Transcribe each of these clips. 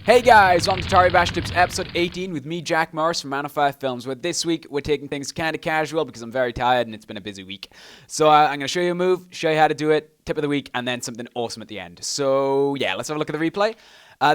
Hey guys, welcome to Toribash Tips episode 18 with me, Jack Morris from Man of Fire Films, where this week we're taking things kind of casual because I'm very tired and it's been a busy week. So I'm going to show you a move, show you how to do it, tip of the week, and then something awesome at the end. So yeah, let's have a look at the replay.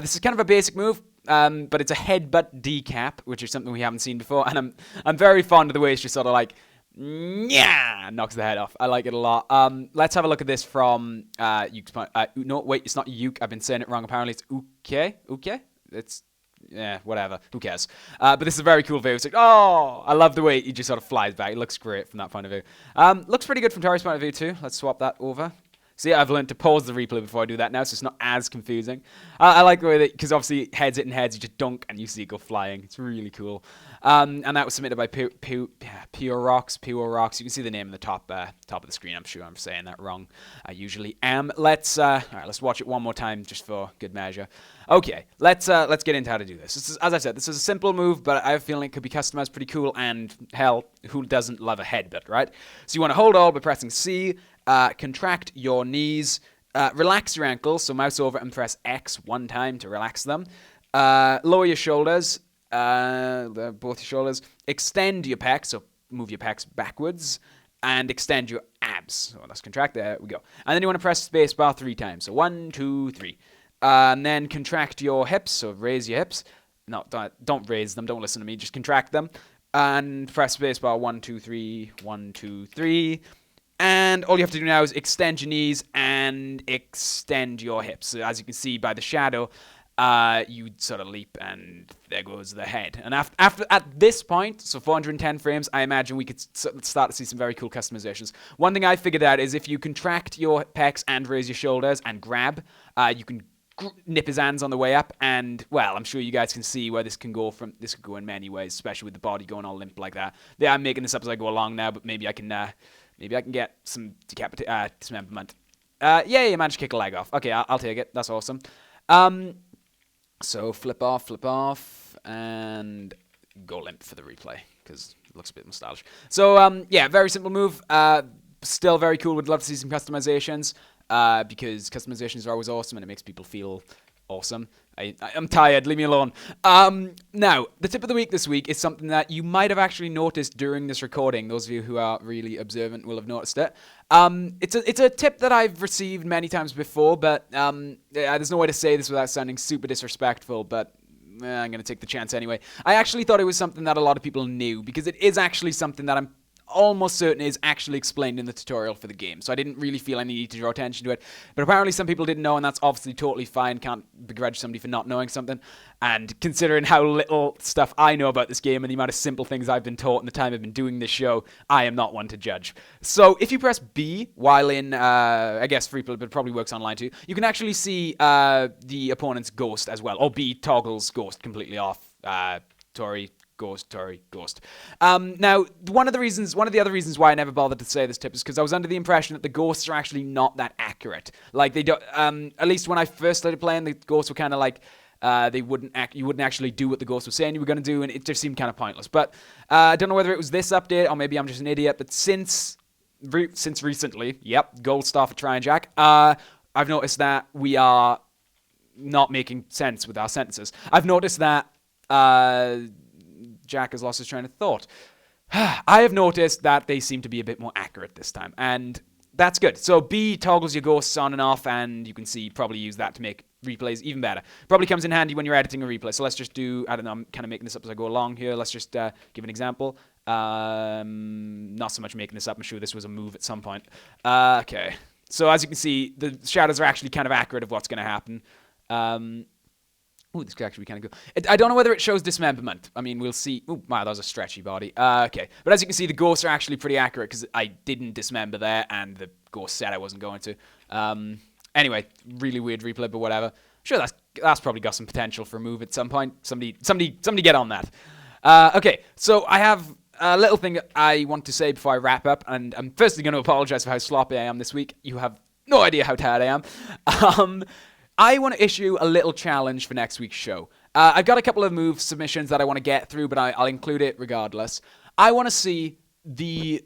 This is kind of a basic move, but it's a headbutt decap, which is something we haven't seen before, and I'm very fond of the way it's just sort of like, yeah, knocks the head off. I like it a lot. Let's have a look at this from Uke's point. No, wait, it's not Uke. I've been saying it wrong. Apparently, it's Uke. Uke? It's whatever. Who cares? But this is a very cool view. It's like, oh, I love the way he just sort of flies back. It looks great from that point of view. Looks pretty good from Tori's point of view too. Let's swap that over. See, I've learned to pause the replay before I do that now, so it's not as confusing. I like the way that, because obviously heads hitting heads, you just dunk and you see it go flying. It's really cool. And that was submitted by Pure Rocks. You can see the name in the top of the screen. I'm sure I'm saying that wrong. I usually am. Let's watch it one more time just for good measure. Okay, let's get into how to do this. This is, as I said, this is a simple move, but I have a feeling it could be customized pretty cool. And hell, who doesn't love a headbutt, right? So you want to hold all by pressing C. Contract your knees, relax your ankles, so mouse over and press X one time to relax them. Lower your shoulders, both your shoulders. Extend your pecs, so move your pecs backwards, and extend your abs. So let's contract, there we go. And then you want to press spacebar 3 times, so 1, 2, 3. And then contract your hips, so raise your hips. No, don't raise them, don't listen to me, just contract them. And press spacebar 1, 2, 3, 1, 2, 3. And all you have to do now is extend your knees and extend your hips. So as you can see by the shadow, you sort of leap and there goes the head. And after at this point, so 410 frames, I imagine we could start to see some very cool customizations. One thing I figured out is if you contract your pecs and raise your shoulders and grab, you can nip his hands on the way up, and well, I'm sure you guys can see where this can go from. This could go in many ways, especially with the body going all limp like that. Yeah, I'm making this up as I go along now, but maybe I can get some dismemberment. Yay, I managed to kick a leg off. Okay, I'll take it. That's awesome. So flip off, and go limp for the replay, because it looks a bit nostalgic. So, yeah, very simple move. Still very cool. Would love to see some customizations, because customizations are always awesome, and it makes people feel awesome. I'm tired, leave me alone. Now, the tip of the week this week is something that you might have actually noticed during this recording. Those of you who are really observant will have noticed it. It's a tip that I've received many times before, but there's no way to say this without sounding super disrespectful, but I'm going to take the chance anyway. I actually thought it was something that a lot of people knew, because it is actually something that I'm almost certain is actually explained in the tutorial for the game, so I didn't really feel any need to draw attention to it, but apparently some people didn't know, and that's obviously totally fine. Can't begrudge somebody for not knowing something, and considering how little stuff I know about this game and the amount of simple things I've been taught in the time I've been doing this show, I am not one to judge. So if you press B while in, I guess free play, but it probably works online too, you can actually see the opponent's ghost as well, or B toggles ghost completely off. Tori, ghost. Now, one of the other reasons why I never bothered to say this tip is because I was under the impression that the ghosts are actually not that accurate. Like, they don't, at least when I first started playing, the ghosts were kind of like, you wouldn't actually do what the ghost was saying you were going to do, and it just seemed kind of pointless. But I don't know whether it was this update, or maybe I'm just an idiot, but since recently, yep, gold star for trying, Jack, I've noticed that we are not making sense with our sentences. I've noticed that Jack has lost his train of thought. I have noticed that they seem to be a bit more accurate this time, and that's good. So B toggles your ghosts on and off, and you can see probably use that to make replays even better. Probably comes in handy when you're editing a replay. So let's just do, I don't know, I'm kind of making this up as I go along here. Let's just give an example. Not so much making this up. I'm sure this was a move at some point. Okay. So as you can see, the shadows are actually kind of accurate of what's going to happen. Ooh, this could actually be kind of good. I don't know whether it shows dismemberment. I mean, we'll see. Ooh, wow, that was a stretchy body. Okay. But as you can see, the ghosts are actually pretty accurate because I didn't dismember there, and the ghost said I wasn't going to. Anyway, really weird replay, but whatever. Sure, that's probably got some potential for a move at some point. Somebody get on that. Okay, so I have a little thing I want to say before I wrap up, and I'm firstly going to apologize for how sloppy I am this week. You have no idea how tired I am. I want to issue a little challenge for next week's show. I've got a couple of move submissions that I want to get through, but I'll include it regardless. I want to see a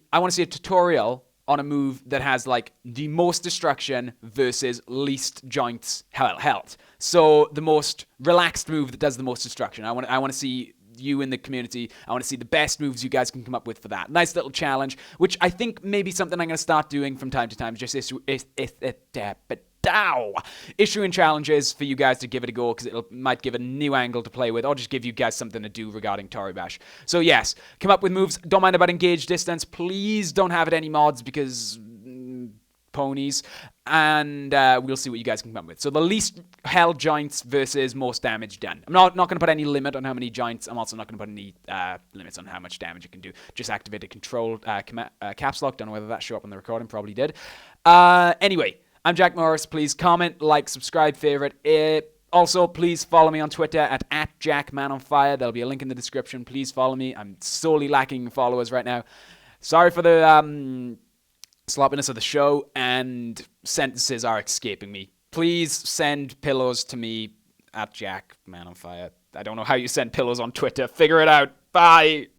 tutorial on a move that has like the most destruction versus least joints held. So the most relaxed move that does the most destruction. I want to see you in the community. I want to see the best moves you guys can come up with for that. Nice little challenge, which I think maybe something I'm going to start doing from time to time. Just issuing challenges for you guys to give it a go, because it might give a new angle to play with, or just give you guys something to do regarding Toribash. So yes, come up with moves. Don't mind about engage distance. Please don't have it any mods, because ponies, and we'll see what you guys can come up with. So the least held joints versus most damage done. I'm not going to put any limit on how many joints. I'm also not going to put any limits on how much damage it can do. Just activate a control caps lock. Don't know whether that showed up on the recording. Probably did. Anyway, I'm Jack Morris. Please comment, like, subscribe, favorite. Also, please follow me on Twitter at @JackManOnFire. There'll be a link in the description. Please follow me. I'm sorely lacking followers right now. Sorry for the sloppiness of the show, and sentences are escaping me. Please send pillows to me at JackManOnFire. I don't know how you send pillows on Twitter. Figure it out. Bye.